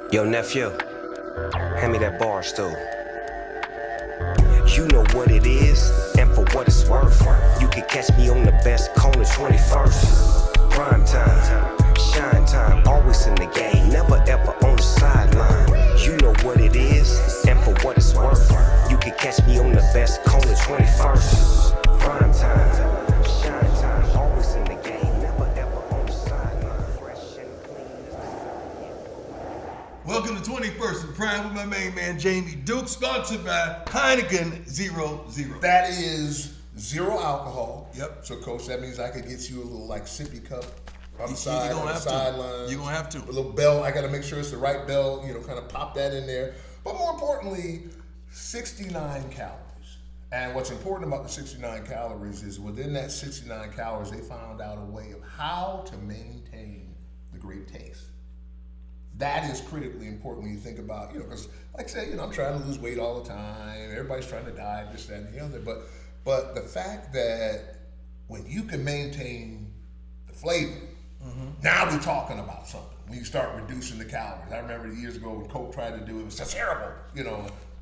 Yo, nephew, hand me that bar stool. You know what it is, and for what it's worth. You can catch me on the best corner, 21st. Prime time, shine time, always in the game, never ever on the sideline. You know what it is, and for what it's worth. You can catch me on the best corner, 21st. Prime time, shine time, always in the game, never ever on the sideline. Fresh and clean. Welcome to 21st and Prime with my main man Jamie Duke, sponsored by Heineken 0.0. That is zero alcohol. Yep. So, Coach, that means I could get you a little like sippy cup on the You're gonna have to. sideline. You're gonna have to. A little bell. I got to make sure it's the right bell. Kind of pop that in there. But more importantly, 69 calories. And what's important about the 69 calories is within that 69 calories, they found out a way of how to maintain the great taste. That is critically important when you think about, because like I say, I'm trying to lose weight all the time. Everybody's trying to diet, this, that, and the other. But the fact that when you can maintain the flavor, now we're talking about something. When you start reducing the calories. I remember years ago when Coke tried to do it, it was just terrible,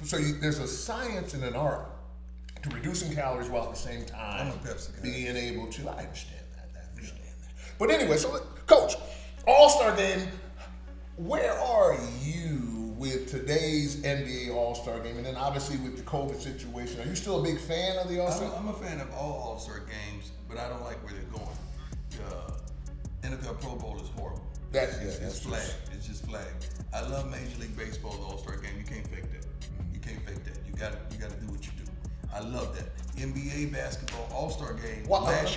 So there's a science and an art to reducing calories while at the same time being able to, I understand that. But anyway, so Coach, All-Star game, where are you with today's NBA All-Star game? And then obviously with the COVID situation, are you still a big fan of the All-Star? I'm a fan of all All-Star games, but I don't like where they're going. NFL Pro Bowl is horrible. It's flag. It's just flag. I love Major League Baseball's All-Star game. You can't fake that. You can't fake that. You got to do what you do. I love that. NBA basketball All-Star game last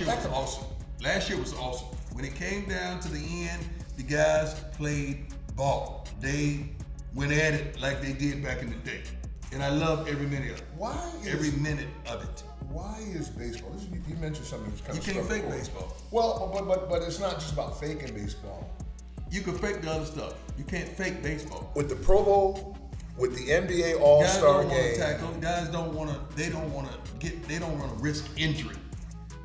year was awesome. When it came down to the end, the guys played ball. They went at it like they did back in the day. And I love every minute of it. Every minute of it. Why is baseball? You mentioned something that's kind of You can't fake baseball. Well, but it's not just about faking baseball. You can fake the other stuff. You can't fake baseball. With the Pro Bowl, with the NBA All-Star game, guys don't want to risk injury.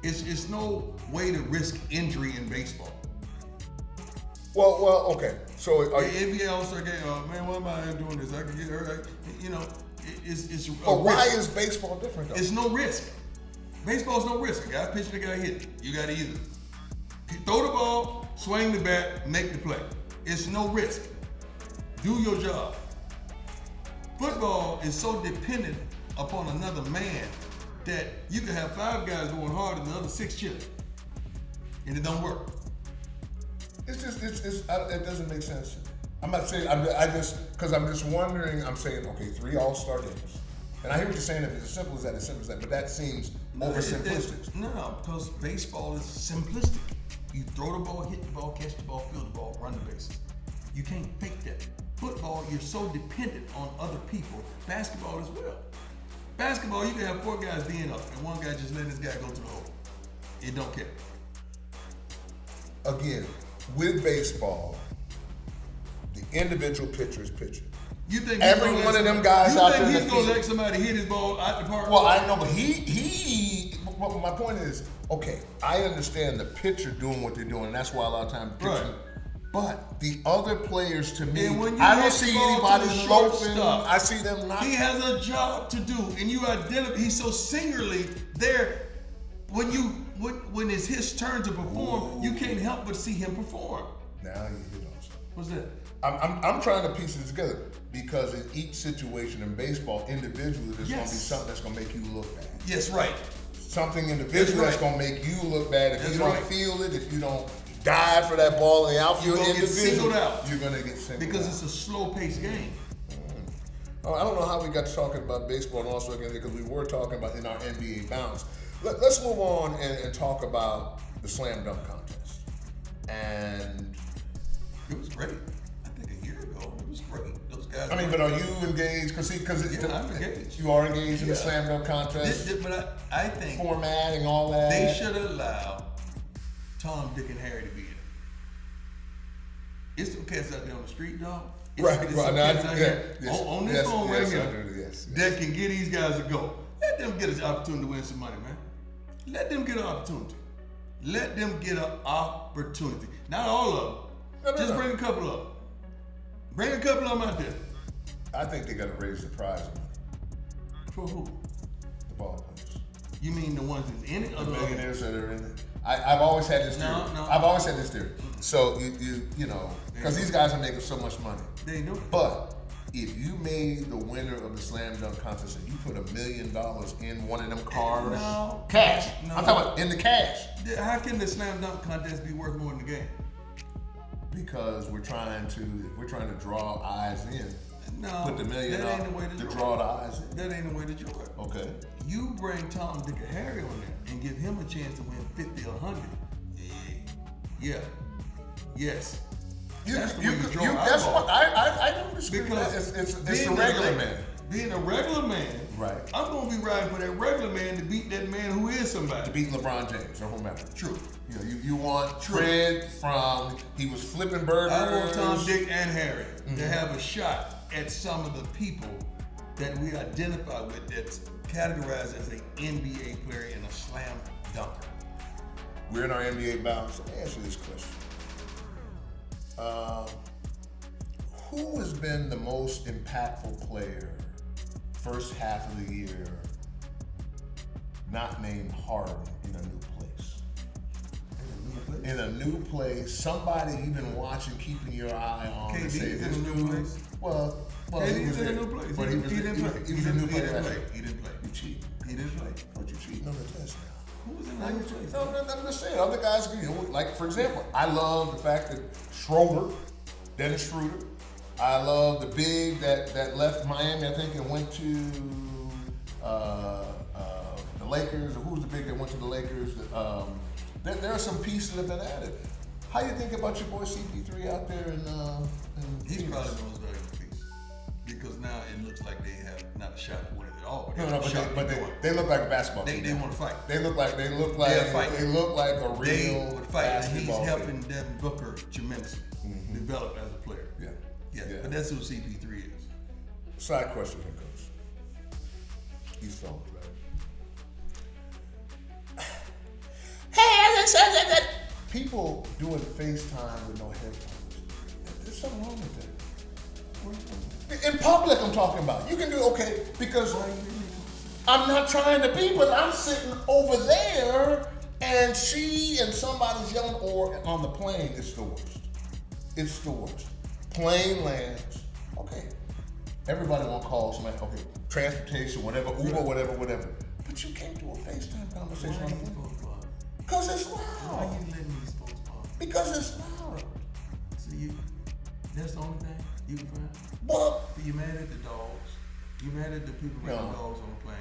It's no way to risk injury in baseball. Well, okay. So the NBA All-Star game, man, why am I doing this? I could get hurt. It's. But why is baseball different though? It's no risk. Baseball's no risk. A guy pitching, a guy hitting. You got to either throw the ball, swing the bat, make the play. It's no risk. Do your job. Football is so dependent upon another man that you can have 5 guys going hard and the other 6 chilling, and it don't work. It doesn't make sense. I'm not saying, I'm just wondering, I'm saying, okay, 3 All-Star games. And I hear what you're saying, if it's as simple as that, but that seems oversimplistic. No, because baseball is simplistic. You throw the ball, hit the ball, catch the ball, field the ball, run the bases. You can't fake that. Football, you're so dependent on other people. Basketball as well. Basketball, you can have 4 guys being up and one guy just letting this guy go to the hole. It don't care. Again, with baseball, the individual pitcher is pitching. You think every one of them guys out there? You think he's gonna let somebody hit his ball out the park? Well, I know, but well, my point is, okay, I understand the pitcher doing what they're doing, and that's why a lot of times pitching. Right. But the other players, to me, I don't see anybody loafing. I see them not. He has a job to do, and you identify. He's so singularly there. When it's his turn to perform, you can't help but see him perform. Now you hit on something. What's that? I'm trying to piece it together because in each situation in baseball, individually, there's going to be something that's going to make you look bad. Yes, right. Something individually that's going to make you look bad. If you don't feel it, if you don't dive for that ball in the outfield, you're going to get singled out. You're going to get singled out. Because it's a slow-paced game. I don't know how we got to talking about baseball and also again because we were talking about in our NBA bounce. Let's move on and talk about the slam dunk contest. And it was great. I think a year ago it was great. Those guys. I mean, but are you engaged? Because I'm engaged. You are engaged in the slam dunk contest. But I think formatting all that. They should allow Tom, Dick, and Harry to be in it. It's some cats out there on the street, dog. Right. On this phone right here, that can get these guys to go. Let them get an opportunity to win some money, man. Let them get an opportunity. Not all of them. Just bring a couple of them. Bring a couple of them out there. I think they got to raise the prize money. For who? The ball players. You mean the ones that's in it? The millionaires that are in it. I've always had this theory. No. I've always had this theory. So you know, because these guys are making so much money. They do. But if you made the winner of the slam dunk contest and you put $1 million in one of them cars, cash. No. I'm talking about in the cash. How can the slam dunk contest be worth more than the game? Because we're trying to draw eyes in. No, put the $1 million that ain't the way to draw the eyes in. That ain't the way to do it. Okay. You bring Tom, Dick, and Harry on there and give him a chance to win 50 or 100. Yeah. Yes. That's the way you draw that's eyeballs. what I don't disagree with that. It's the regular man. Being a regular man, right? I'm gonna be riding for that regular man to beat that man who is somebody. To beat LeBron James or whomever. True. You know, you want Fred from he was flipping burgers. I want Tom, Dick, and Harry to have a shot at some of the people that we identify with that's categorized as an NBA player and a slam dunker. We're in our NBA bounce. Let me ask you this question. Who has been the most impactful player first half of the year not named Harden in a new place? In a new place, somebody you've been watching, keeping your eye on. KD's say, in this a new dude, place. Well, KD's he was in a there, new place. But he didn't play. He was a new player. He didn't play. You cheat. He didn't play. But you cheating on the test now. Who was in that new place? No, I'm just saying. Other guys, you know, like for example, I love the fact that Dennis Schroeder. I love the big that left Miami, I think, and went to the Lakers. Or who was the big that went to the Lakers? There are some pieces that have been added. How you think about your boy CP3 out there in He's Phoenix? probably the most valuable piece because now it looks like they have not a shot to win it at all. But they look like a basketball team. They want to fight. They look like a They'll fight. they look like a real They would fight, and he's basketball helping team. Devin Booker tremendously develop as a player. Yeah. But that's who CP3 is. Side question here, Coach. He's phone, right? Hey, people doing FaceTime with no headphones. There's something wrong with that. In public, I'm talking about. You can do okay because I'm not trying to be, but I'm sitting over there, and she and somebody's yelling, or on the plane. It's the worst. It's the worst. Plane lands. Okay. Everybody want to call somebody. Okay. Transportation, whatever, Uber, whatever. But you can't do a FaceTime conversation on the plane. Because it's loud. Why are you letting these folks pause? Because it's loud. So that's the only thing you can find? Well, You mad at the dogs. You mad at the people bringing dogs on the plane.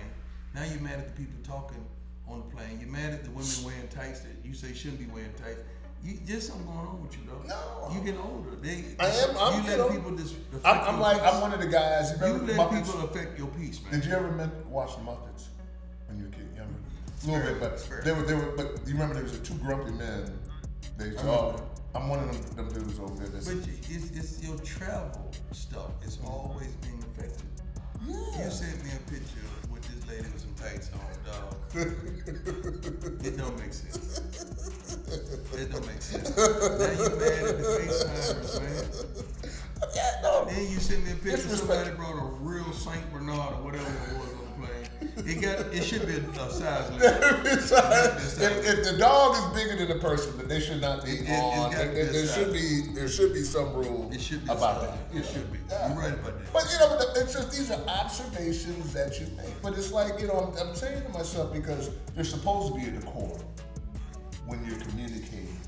Now you mad at the people talking on the plane. You mad at the women wearing tights that you say shouldn't be wearing tights. There's something going on with you, though. No. You getting older. I'm you let people I'm one of the guys. You let people affect your peace, man. Did you ever watch the Muppets when you were a kid? Younger? A little bit, but they were. But you remember there was two grumpy men. They said, I'm one of them dudes over there. But it's your travel stuff. It's always being affected. Yeah. You sent me a picture with this lady with some tights on, dog. It don't make sense. It don't make sense. Now you mad at the FaceTimers, man. Yeah, no. Then you sent me a picture. Somebody brought a real Saint Bernard or whatever it was on the plane. It should be a size limit. If the dog is bigger than the person, then they should not be on. There should be some rule about that. It should be. You're right about that. But you know, it's just these are observations that you make. But it's like, you know, I'm saying to myself because there's supposed to be a decorum when you're communicating.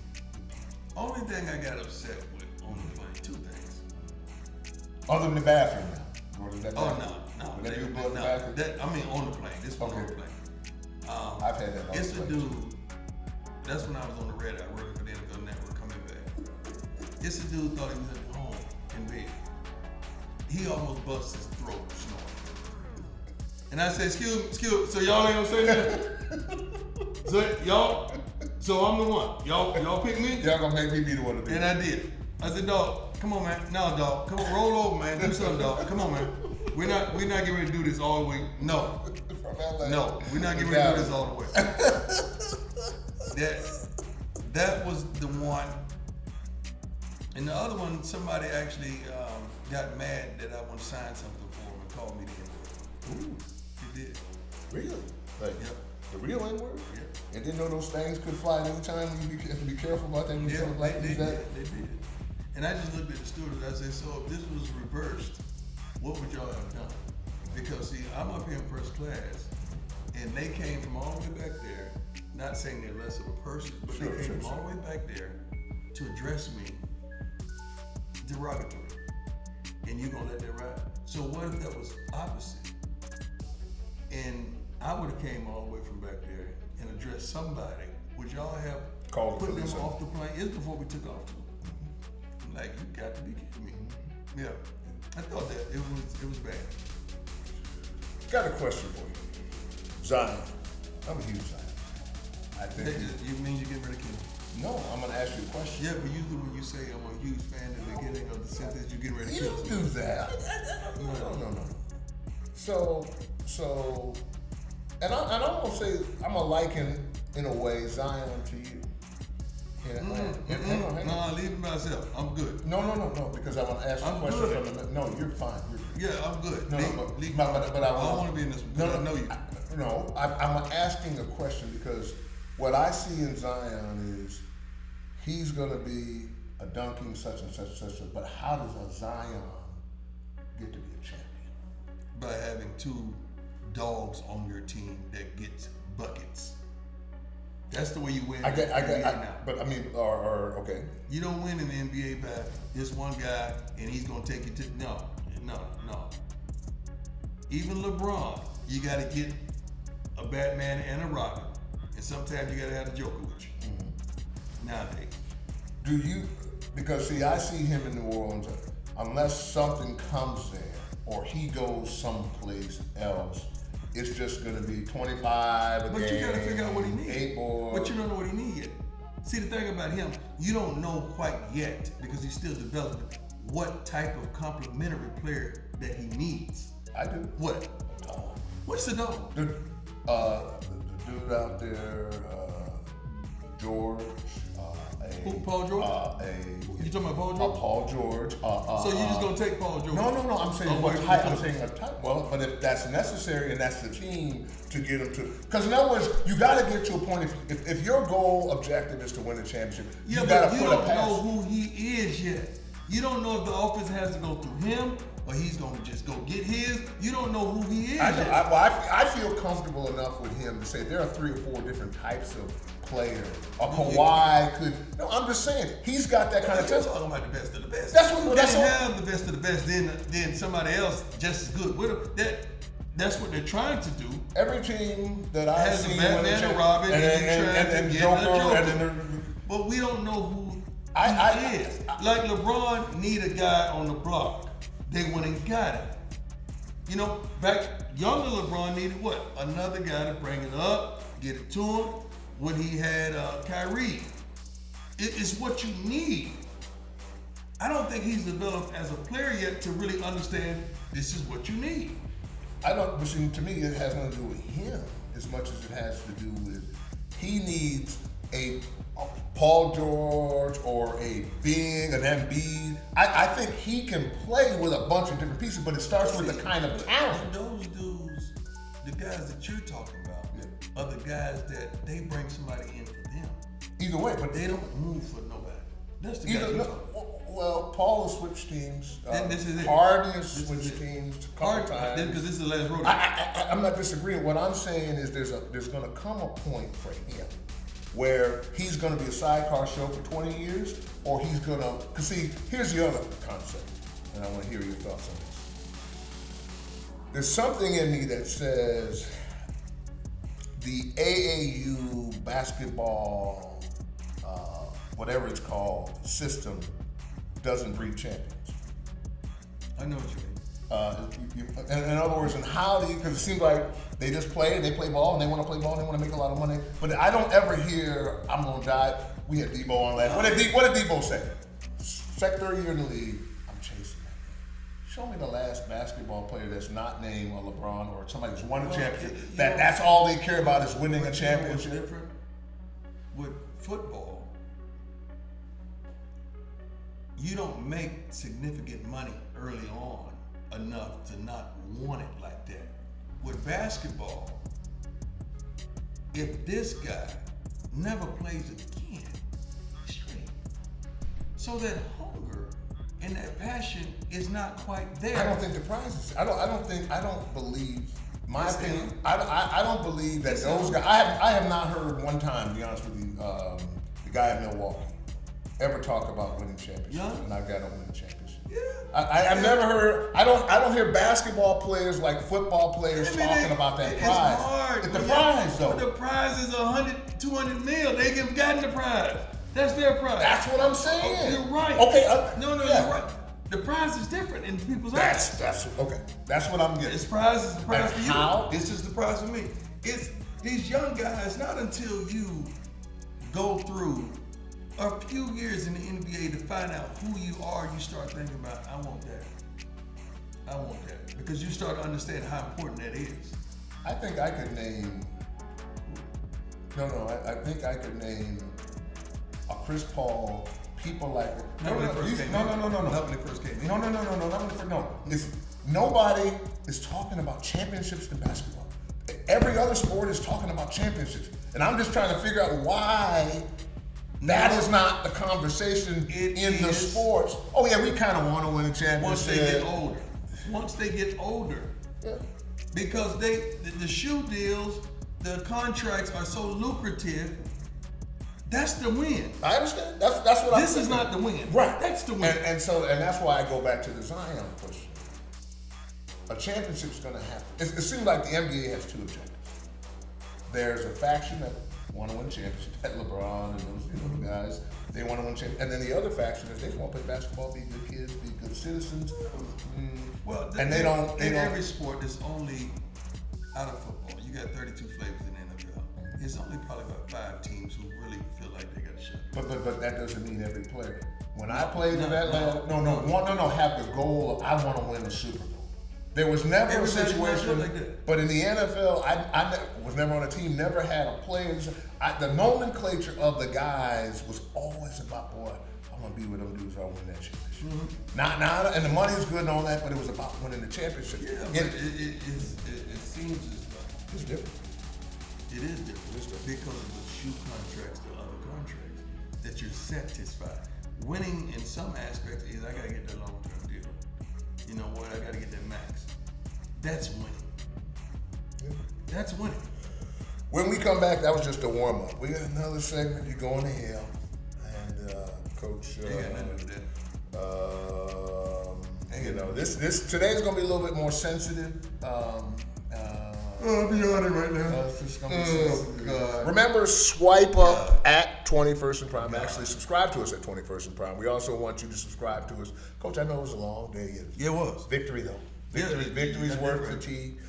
Only thing I got upset with on the plane, two things. Other than the bathroom now. No. On the plane. This was on the plane. I've had that on It's the a plane. dude. That's when I was on the red eye working for the NFL Network coming back. It's a dude thought he was at home in bed. He almost bust his throat snoring. And I said, excuse, so y'all ain't gonna say that? So I'm the one. Y'all pick me? Y'all gonna make me be the one to do it. And I did. I said, dog, come on, man. No, dog. Come on, roll over, man. Do something, dog. Come on, man. We're not getting ready to do this all the way. No. From LA. No, we're not getting ready to do this all the way. That was the one. And the other one, somebody actually got mad that I want to sign something for him and called me the N-word. Ooh, He did. really? Like Yep. the real N-word? Yep. And didn't know those things could fly at any time. You have to be careful about that. When you Yeah, like they that. did. And I just looked at the students. I said, so if this was reversed, what would y'all have done? Because see, I'm up here in first class, and they came from all the way back there. Not saying they're less of a person, but they came from all the way back there to address me derogatory. And you gonna let that ride? So what if that was opposite? And I would have came all the way from back there and addressed somebody. Would y'all have Called the put them police off the plane? It's before we took off. I'm like, you got to be kidding me. Yeah, I thought that it was bad. Got a question for you, Zion. I'm a huge Zion. I think. You mean you get rid of Kim? No, I'm gonna ask you a question. Yeah, but usually when you say I'm a huge fan at the beginning of the sentence, you get rid of You Kim. don't do that. No. So, and I'm gonna say I'm a liken in a way Zion to you. Hang on. No, leave it myself. I'm good. No, because I want to ask you a I'm question good. from the. No, you're fine. Yeah, I'm good. No, but I don't want to be in this one. I know you. I'm asking a question because what I see in Zion is he's going to be a dunking such and such, but how does a Zion get to be a champion? By having two dogs on your team that gets buckets. That's the way you win. But I mean, okay. You don't win in the NBA by this one guy and he's gonna take you to no. Even LeBron, you gotta get a Batman and a Robin, and sometimes you gotta have a Joker with you. Mm-hmm. Nowadays. Do you? Because see, I see him in New Orleans. Unless something comes there or he goes someplace else, it's just going to be 25 a game. But you got to figure out what he needs. 8 boards. But you don't know what he needs yet. See, the thing about him, you don't know quite yet because he's still developing what type of complementary player that he needs. I do. What? What's the dog? The dude out there, George. Who, Paul George? You talking about Paul George? Paul George. So you just gonna take Paul George? No. I'm saying what type? I'm saying a type. Well, but if that's necessary and that's the team to get him to, because in other words, you got to get to a point. If your goal objective is to win a championship, you got to put a pass. You don't know who he is yet. You don't know if the offense has to go through him or he's gonna just go get his. You don't know who he is. I feel comfortable enough with him to say there are 3 or 4 different types of player. A Kawhi could. No, I'm just saying he's got that kind of You're talent. talking about the best of the best. That's what. They have the best of the best. Then somebody else just as good with them. That's what they're trying to do. Every team that I has see a Batman and Robin and Joker. But we don't know who he is. Like LeBron need a guy on the block. They went and got him. You know, back younger LeBron needed what? Another guy to bring it up, get it to him. When he had Kyrie, it's what you need. I don't think he's developed as a player yet to really understand this is what you need. I don't. But see, to me, it has nothing to do with him as much as it has to do with he needs a Paul George or a Big, an Embiid. I think he can play with a bunch of different pieces, but it starts with the kind of talent. Those dudes, the guys that you're talking about, are the guys that they bring somebody in for them. Either way, but they don't move for nobody. That's the guy. Well, Paul has switched teams. This is it. Harden has switched teams a couple times. Because this is the last road. I'm not disagreeing. What I'm saying is there's going to come a point for him where he's going to be a sidecar show for 20 years, or he's going to. Because see, here's the other concept, and I want to hear your thoughts on this. There's something in me that says the AAU basketball, whatever it's called, system doesn't breed champions. I know what you mean. In other words, and how do you, because it seems like they just play, and they play ball, and they want to play ball, and they want to make a lot of money, but I don't ever hear, I'm going to die. We had Debo on last. What did Debo say? Second year in the league, I'm chasing that thing. Show me the last basketball player that's not named a LeBron or somebody who's won a championship. That's all they care about is winning a championship. What's different with football? you don't make significant money early on enough to not want it like that. With basketball, if this guy never plays again, straight. So that hunger and that passion is not quite there. I don't think the prize is. I don't believe. My opinion. I don't believe that those guys. I have not heard one time, to be honest with you, the guy at Milwaukee ever talk about winning championships. Yeah. And I got to win the championship. Yeah. I've never heard. I don't hear basketball players like football players talking about that prize. It's hard. It's the prize, though. The prize is 100, 200 mil. They have gotten the prize. That's their prize. That's what I'm saying. Oh, you're right. Okay. No, yeah. you're right. The prize is different in people's eyes. That's okay. That's what I'm getting. This prize is the prize for you. How? This is the prize for me. It's these young guys. Not until you go through a few years in the NBA to find out who you are, you start thinking about, I want that. I want that. Because you start to understand how important that is. I think I could name. I think I could name a Chris Paul. People like Not when they first came in. No. Not when they first came in. No. Not when they first. No. Nobody is talking about championships in basketball. Every other sport is talking about championships, and I'm just trying to figure out why that is not the conversation in the sports. Oh yeah, we kind of want to win a championship Once they get older. Yeah. Because the shoe deals, the contracts are so lucrative. That's the win. I understand. That's what I'm saying. This is not the win. Right. That's the win. And that's why I go back to the Zion question. A championship's going to happen. It seems like the NBA has two objectives. There's a faction that want to win championships, that LeBron and those guys, they want to win championships. And then the other faction is they just want to play basketball, be good kids, be good citizens. Well, and they don't. Every sport is only out of football. You got 32 flavors in the NFL. It's only probably about 5 teams who really feel like they got a shot. But that doesn't mean every player. When I played in that level, have the goal of I want to win a Super Bowl. There was never a situation, but in the NFL, I was never on a team, never had a player. The nomenclature of the guys was always about, boy, I want to be with them dudes, I win that championship. Mm-hmm. And the money is good and all that, but it was about winning the championship. Yeah, but it seems as though it's different. It is different because of the shoe contracts, the other contracts, that you're satisfied. Winning in some aspects is I gotta get that long-term deal. You know what? I gotta get that max. That's winning. Yeah. That's winning. When we come back, that was just a warm-up. We got another segment. You're going to hell, and Coach. They got nothing to do with that. Today's gonna be a little bit more sensitive. I'll be on it right now. It's just gonna be sensitive. God. Remember, swipe up at 21st and Prime. Actually, subscribe to us at 21st and Prime. We also want you to subscribe to us. Coach, I know it was a long day. Yeah, it was. Victory, though. Victory's Victory's worth fatigue.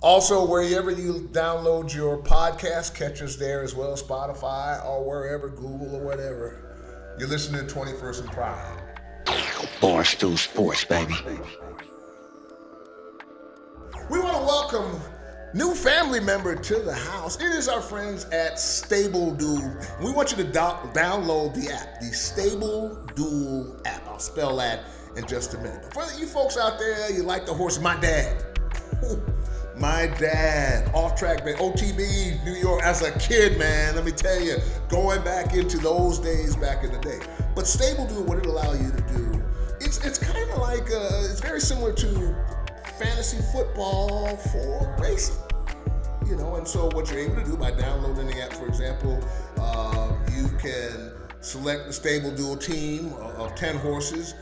Also, wherever you download your podcast, catch us there as well, Spotify or wherever, Google or whatever. You're listening to 21st and Prime. Barstool Sports, baby. We want to welcome new family member to the house. It is our friends at Stable Duel. We want you to download the app, the Stable Duel app. I'll spell that in just a minute. But for you folks out there, you like the horse, my dad, off track, man, OTB, New York, as a kid, man, let me tell you, going back into those days back in the day. But Stable Duel, what it allow you to do, it's kind of like, it's very similar to fantasy football for racing. And so what you're able to do by downloading the app, for example, you can select the Stable Duel team of 10 horses,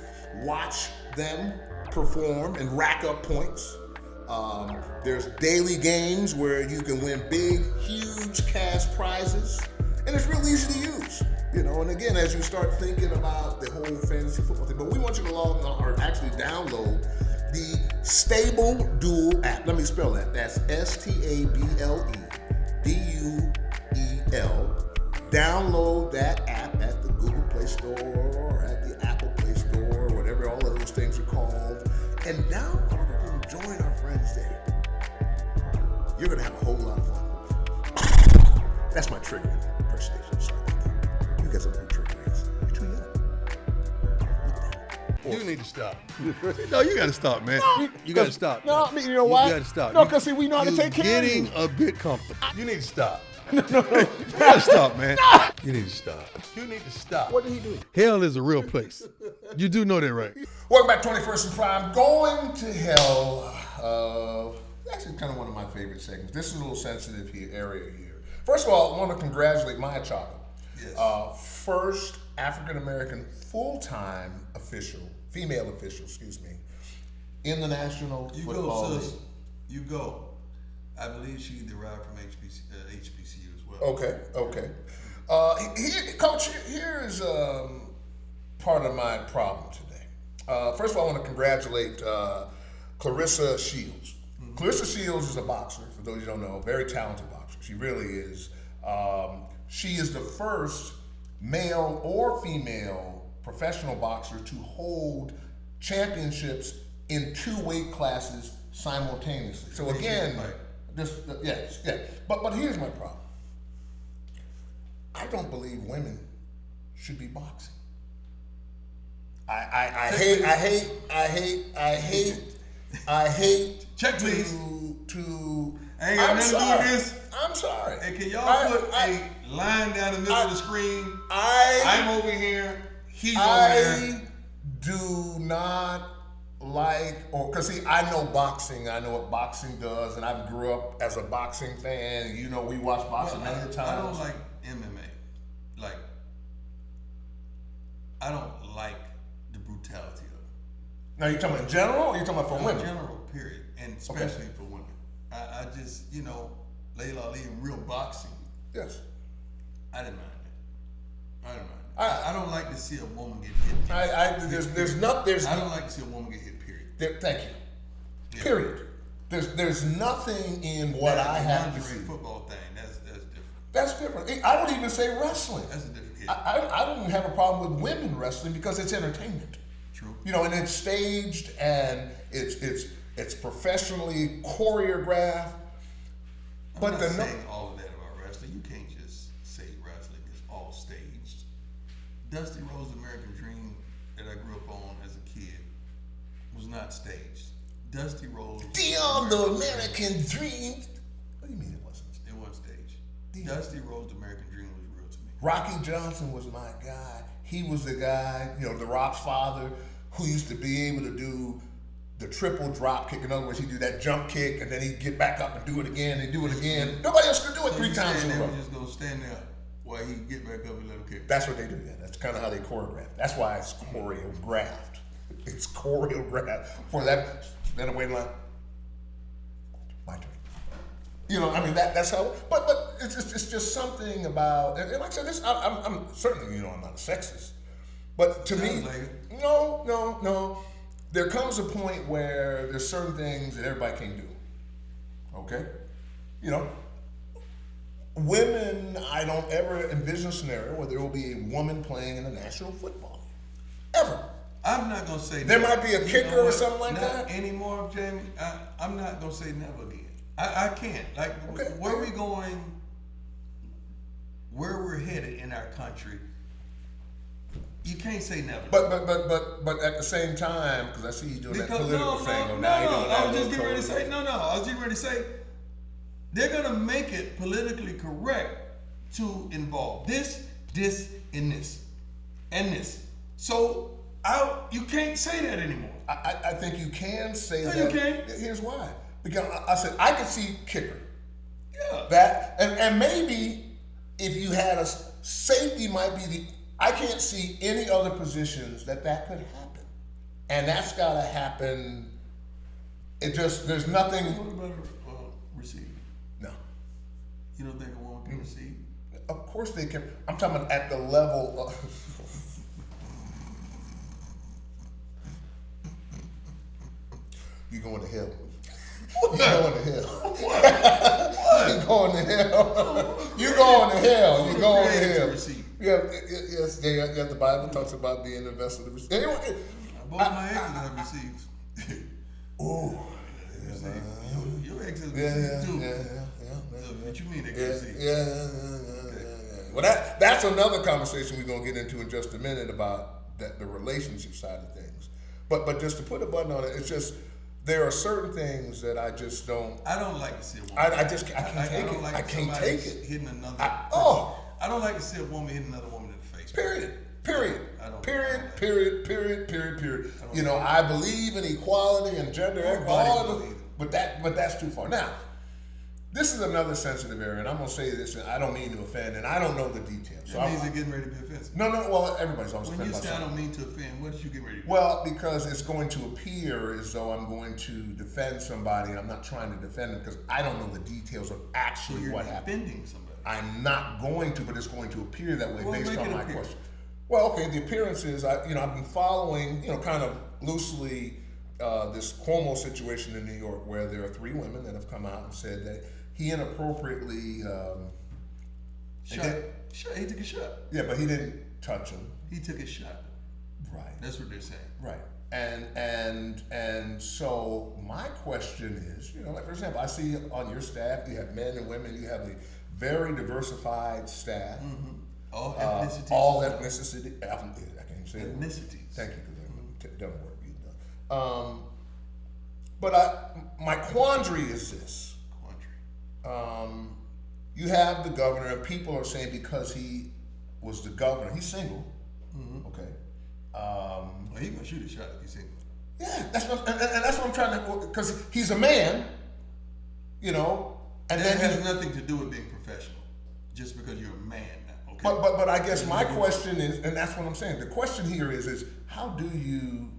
watch them perform and rack up points. There's daily games where you can win big, huge cash prizes, and it's real easy to use. And again, as you start thinking about the whole fantasy football thing, but we want you to log on or actually download the Stable Duel app. Let me spell that. That's STABLEDUEL. Download that app at the Google Play Store or at the Apple Play Store, whatever all of those things are called, and download it and join our friends there. You're going to have a whole lot of fun. That's my trigger impersonation. Sorry about that. You guys don't know who trigger is. You're too young. Look at that. sport. You need to stop. No, you got to stop, man. You got to stop. No, I mean, you know why? You got to stop. No, because see, we know how to take care of you. You're getting a bit comfortable. You need to stop. No. You got to stop, man. You need to stop. You need to stop. What did he do? Hell is a real place. You do know that, right? Welcome back to 21st and Prime. Going to hell. Actually, kind of one of my favorite segments. This is a little sensitive area here. First of all, I want to congratulate Maya Chaka. Yes. First African-American full-time female official, in the National Football League. You go. I believe she derived from HBCU as well. Okay. Coach, here's part of my problem today. First of all, I want to congratulate Clarissa Shields. Mm-hmm. Clarissa Shields is a boxer, for those you don't know, a very talented boxer. She really is. She is the first male or female professional boxer to hold championships in 2 weight classes simultaneously. So again, But here's my problem. I don't believe women should be boxing. I hate. Check, please. I ain't got nothing to do with this. I'm sorry. Hey, can y'all put a line down the middle of the screen? I'm over here. He's over there. I do not because see, I know boxing. I know what boxing does, and I grew up as a boxing fan. You know, we watch boxing many times. I don't like MMA. I don't like the brutality of it. Now, you talking about in general, or you talking about for women? In general, period, and especially for women. I just, Layla Ali in real boxing. Yes. I didn't mind it. I don't like to see a woman get hit. I don't like to see a woman get hit. Period. Thank you. Yeah. Period. There's nothing in what I have to see. Football thing. That's different. That's different. I would even say wrestling. That's a different hit. I don't have a problem with women wrestling because it's entertainment. True. And it's staged and it's professionally choreographed. I'm not saying all of that about wrestling. You can't just say wrestling is all staged. Dusty Rhodes' American Dream that I grew up on as a kid was not staged. Dusty Rhodes. Beyond the American Dream. What do you mean it wasn't? It wasn't staged. Dusty Rhodes' American Dream was real to me. Rocky Johnson was my guy. He was the guy, The Rock's father, who used to be able to do the triple drop kick. In other words, he'd do that jump kick and then he'd get back up and do it again and do it again. Nobody else could do it 3 times in a row. They just gonna stand there while he get back up and let him kick. That's what they do. Yeah, that's kind of how they choreograph. That's why it's choreographed. It's choreographed for that. Then a waiting line. My turn. That's how. But it's just something about. And like I said, this. I'm certainly I'm not a sexist. But to me, no. There comes a point where there's certain things that everybody can do. Okay? Women, I don't ever envision a scenario where there will be a woman playing in the National Football League. Ever. I'm not going to say there might be a kicker or something like that. Not anymore, Jamie. I'm not going to say never again. I can't. Where are we going, where we're headed in our country, you can't say never. But at the same time, because I see you doing that political thing. I was just getting ready to say, they're going to make it politically correct to involve this, and this, and this. So you can't say that anymore. I think you can say that. No, you can't. Here's why. Because I said I could see kicker. Yeah. That and maybe if you had a safety might be I can't see any other positions that could happen. And that's got to happen. There's nothing. What about receiving? No. You don't think a woman can receive? Of course they can. I'm talking about at the level of. You're going to hell. You're going to hell. You're going to hell. You're going to hell. You're going to hell. Yes, the Bible talks about being a vessel to receive. Anyway, both my exes have received. Ooh. Your ex has received too. What you mean they can receive? Yeah. Well, that's another conversation we're going to get into in just a minute about the relationship side of things. But just to put a button on it, it's just there are certain things that I just don't. I don't like to see a woman. I can't take it. Like I can't somebody take it. Hitting another. I don't like to see a woman hitting another woman in the face. Period. I don't. Period. You know, I believe in equality and gender equality, but that's too far. Now, this is another sensitive area, and I'm gonna say this, and I don't mean to offend, and I don't know the details. So that means you're getting ready to be offensive. No. Well, everybody's always when offended. When you say I don't mean to offend, what did you get ready to do? Well, because it's going to appear as though I'm going to defend somebody, and I'm not trying to defend them because I don't know the details of actually what happened. Defending somebody. I'm not going to, but it's going to appear that way based on my appear. question. Well, okay, the appearance is, I've been following, kind of loosely this Cuomo situation in New York where there are 3 women that have come out and said that he inappropriately He took a shot. Yeah, but he didn't touch him. He took a shot. Right. That's what they're saying. Right. And so my question is, like for example, I see on your staff you have men and women, you have a very diversified staff. Mm-hmm. All ethnicities. All ethnicity. I can't even say it. Ethnicities. Thank you, because it doesn't work either. But my quandary is this. You have the governor, and people are saying because he was the governor, he's single. Mm-hmm. Okay. Well, he's gonna shoot a shot if he's single. Yeah, that's what I'm trying to, because he's a man, and that then has nothing to do with being professional. Just because you're a man now. Okay. But I guess my question is, and that's what I'm saying. The question here is how do you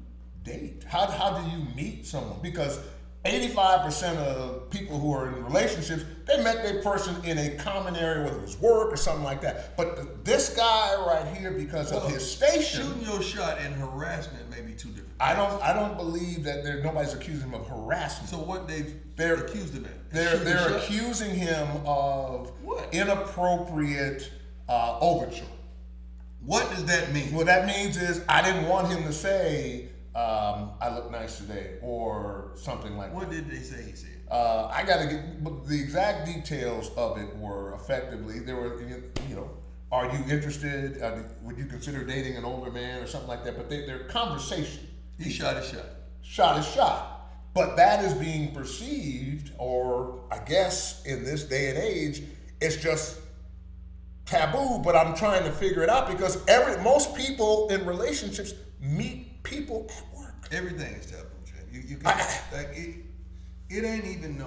date? How do you meet someone? Because 85% of people who are in relationships, they met their person in a common area, whether it was work or something like that. But this guy right here, because of his station, shooting your shot and harassment may be 2 different things. I don't believe that nobody's accusing him of harassment. So what they're accused of it? They're accusing him of what? Inappropriate overture. What does that mean? What that means is I didn't want him to say, I look nice today, or something like what that. What did they say he said? I got to get, but the exact details of it were effectively, there were, are you interested? Would you consider dating an older man or something like that? But their conversation. He shot his shot. Shot his shot. But that is being perceived, or I guess in this day and age, it's just taboo, but I'm trying to figure it out because most people in relationships meet people at work. Everything is taboo, Jay. You can't, it ain't even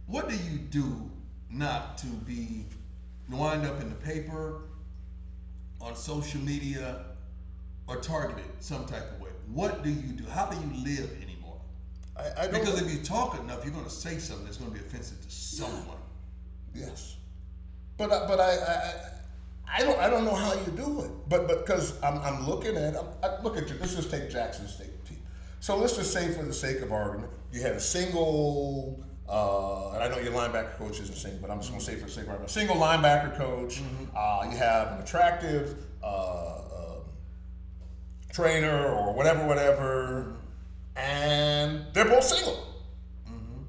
what do you do not to be wind up in the paper, on social media, or targeted some type of way? What do you do? How do you live anymore? I don't because if you talk enough, you're going to say something that's going to be offensive to someone. Yes, but I don't know how you do it. But because I'm looking at look at you. Let's just take Jackson State team. So let's just say, for the sake of argument, you had a single. And I know your linebacker coach isn't single, but I'm just going to say for the sake of argument, a single linebacker coach. Mm-hmm. You have an attractive trainer or whatever, and they're both single. Mm-hmm.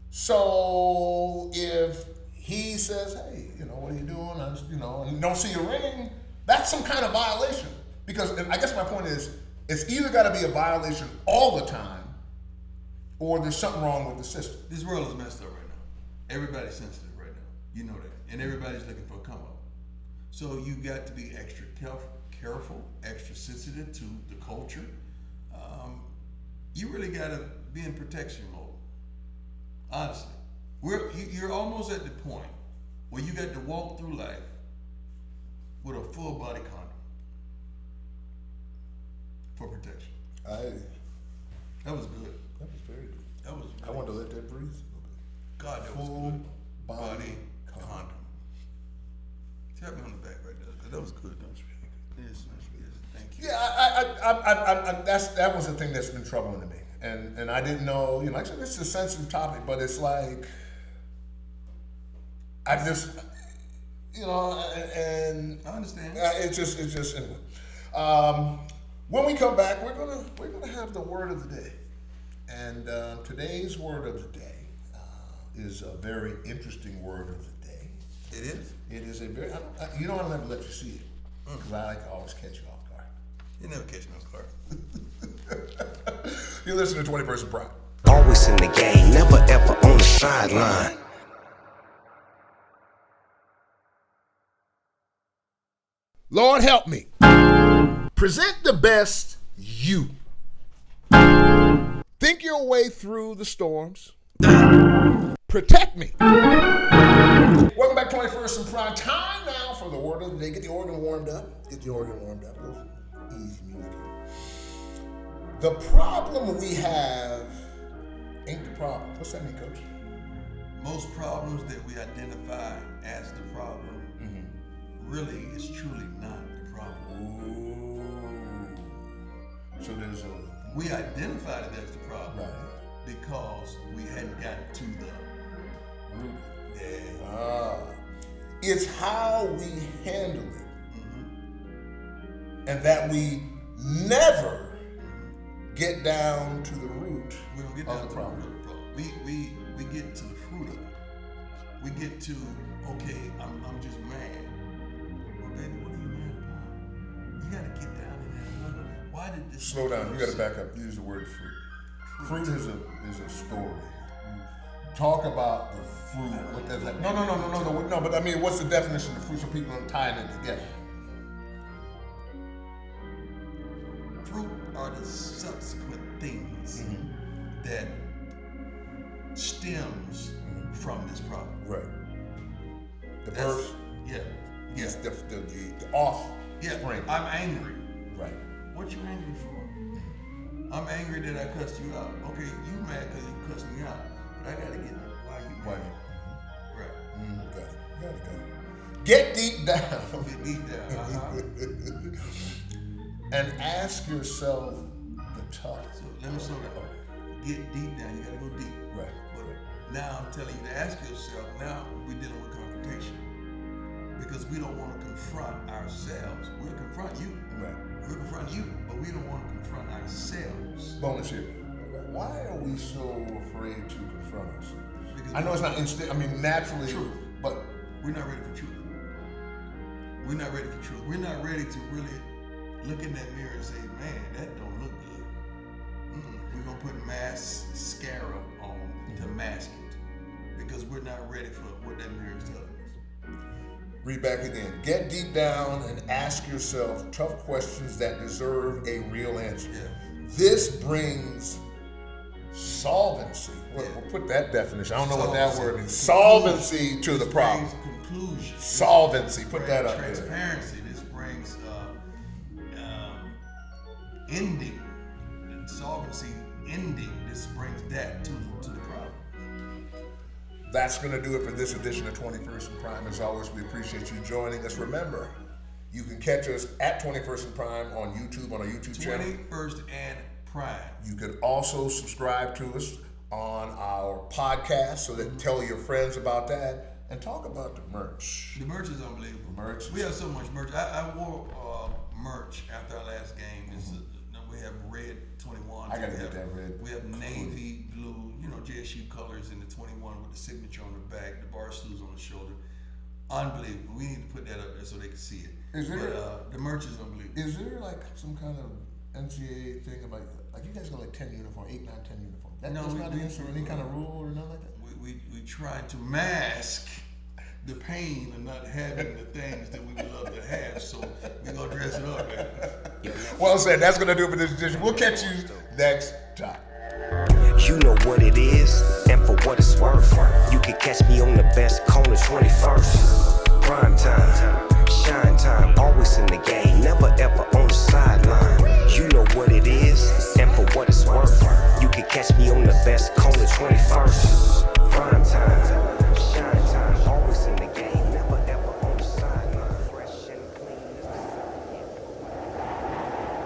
So if he says, "Hey, what are you doing?" And don't see a ring, that's some kind of violation. Because I guess my point is, it's either got to be a violation all the time, or there's something wrong with the system. This world is messed up right now. Everybody's sensitive right now. You know that. And everybody's looking for a come up. So you got to be extra careful, extra sensitive to the culture. You really got to be in protection mode. Honestly. You're almost at the point where you got to walk through life with a full body condom for protection. That was good. That was very good. That was. I wanted to let that breathe a little bit. God, that was Full good. body condom. Tap me on the back right there. That was good. That was really good. Yes. Thank you. Yeah, that was the thing that's been troubling to me, and I didn't know. Like I said, this is a sensitive topic, but it's like I just, and I understand. It's just anyway. When we come back, we're gonna have the word of the day, and today's word of the day is a very interesting word of the day. It is. It is a very. I don't ever let you see it because I like to always catch you off guard. You never catch me off guard. You listen to 21st and Prime. Always in the game, never ever on the sideline. Lord help me. Present the best you. Think your way through the storms. Protect me. Welcome back to 21st and Prime. Time now for the word of the day. Get the organ warmed up. Get the organ warmed up. A little easy music. The problem we have ain't the problem. What's that mean, Coach? Most problems that we identify as the problem really is truly not the problem. Ooh. So there's a... We identified it as the problem Right. because we hadn't gotten to the root. Ah. It's how we handle it. And that we never get down to the root We don't get of down the to problem. the root of the problem. We get to the fruit of it. We get to, okay, I'm just mad. Well, baby, what are you mad about? You gotta get down in there. Why did this? Slow down. You got to back up. Use the word fruit. Fruit is a story. Talk about the fruit. What that's like. No. But I mean, what's the definition of fruit so people don't tie it together? Fruit are the subsequent things that stems from this problem. Right. The That's- birth. Yeah. Yes. The off. Yeah. Spring. I'm angry. Right. What you angry for? I'm angry that I cussed you out. Okay, you mad because you cussed me out. But I gotta get why you mad. Right. Got it. Get deep down. Get deep down. And ask yourself the tough. So let me slow down. Get deep down. You gotta go deep. Right. But now I'm telling you to ask yourself. Now we're dealing with confrontation because we don't want to confront ourselves. We'll confront you. Right. We'll confront you, but we don't want to confront ourselves. Bonus here. Why are we so afraid to confront ourselves? Because I know it's not instant. I mean, naturally, True. but we're not ready for truth. We're not ready for truth. We're not ready to really look in that mirror and say, man, that don't look good. We're going to put mascara on to mask it because we're not ready for what that mirror is telling us. read back again. Get deep down and ask yourself tough questions that deserve a real answer. Yeah. This brings solvency. We'll put that definition. I don't know what that word is. Solvency to the problem. Conclusion. Solvency. Put that up there. Transparency. This brings ending. Solvency ending. This brings that to the problem. That's going to do it for this edition of 21st and Prime. As always, we appreciate you joining us. Remember, you can catch us at 21st and Prime on YouTube, on our YouTube channel. 21st and Prime. You can also subscribe to us on our podcast, so that tell your friends about that and talk about the merch. The merch is unbelievable. Merch. We have so much merch. I wore merch after our last game. We have red 21. I gotta get that red. We have navy blue, JSU colors, and the 21 with the signature on the back, the bar stools on the shoulder. Unbelievable. We need to put that up there so they can see it. Is there? But, the merch is unbelievable. Is there like some kind of NCAA thing about you guys got like 10 uniforms, 8, 9, 10 uniforms? That's not against any kind of rule or nothing like that? We try to mask the pain of not having the things that we would love to have, so we're going to dress it up, man. Well said. That's going to do it for this edition. We'll catch you next time. You know what it is, and for what it's worth, you can catch me on the best corner 21st. Prime time, shine time, always in the game, never ever on the sideline. You know what it is, and for what it's worth, you can catch me